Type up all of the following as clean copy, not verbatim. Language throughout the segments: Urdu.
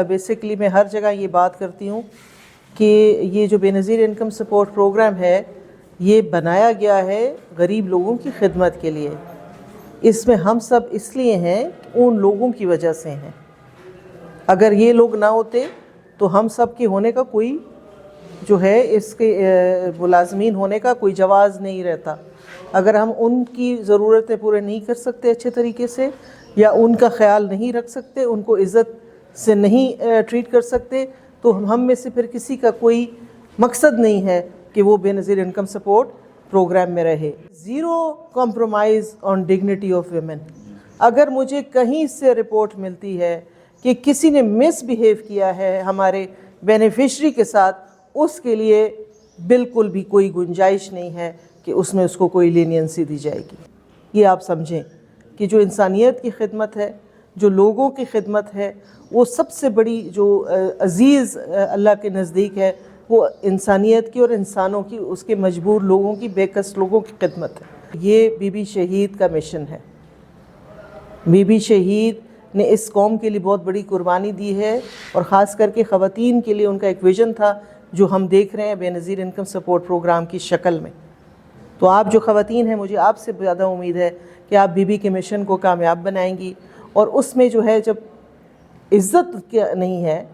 بیسکلی میں ہر جگہ یہ بات کرتی ہوں کہ یہ جو بے نظیر انکم سپورٹ پروگرام ہے یہ بنایا گیا ہے غریب لوگوں کی خدمت کے لیے. اس میں ہم سب اس لیے ہیں ان لوگوں کی وجہ سے ہیں. اگر یہ لوگ نہ ہوتے تو ہم سب کے ہونے کا کوئی جو ہے اس کے ملازمین ہونے کا کوئی جواز نہیں رہتا. اگر ہم ان کی ضرورتیں پورے نہیں کر سکتے اچھے طریقے سے یا ان کا خیال نہیں رکھ سکتے, ان کو عزت سے نہیں ٹریٹ کر سکتے, تو ہم میں سے پھر کسی کا کوئی مقصد نہیں ہے کہ وہ بے نظیر انکم سپورٹ پروگرام میں رہے. Zero compromise on dignity of women. اگر مجھے کہیں سے رپورٹ ملتی ہے کہ کسی نے مس بیہیو کیا ہے ہمارے بینیفیشری کے ساتھ, اس کے لیے بالکل بھی کوئی گنجائش نہیں ہے کہ اس میں اس کو کوئی لینینسی دی جائے گی. یہ آپ سمجھیں کہ جو انسانیت کی خدمت ہے, جو لوگوں کی خدمت ہے, وہ سب سے بڑی جو عزیز اللہ کے نزدیک ہے وہ انسانیت کی اور انسانوں کی, اس کے مجبور لوگوں کی, بے کس لوگوں کی خدمت ہے. یہ بی بی شہید کا مشن ہے. بی بی شہید نے اس قوم کے لیے بہت بڑی قربانی دی ہے اور خاص کر کے خواتین کے لیے ان کا ایک ویژن تھا جو ہم دیکھ رہے ہیں بے نظیر انکم سپورٹ پروگرام کی شکل میں. تو آپ جو خواتین ہیں, مجھے آپ سے زیادہ امید ہے کہ آپ بی بی کے مشن کو کامیاب بنائیں گی. اور اس میں جو ہے جب عزت نہیں ہے,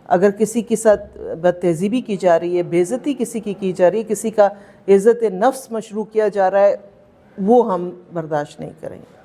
اگر کسی کے ساتھ بد تہذیبی کی جا رہی ہے, بے عزتی کسی کی جا رہی ہے, کسی کا عزت نفس مشروع کیا جا رہا ہے, وہ ہم برداشت نہیں کریں گے.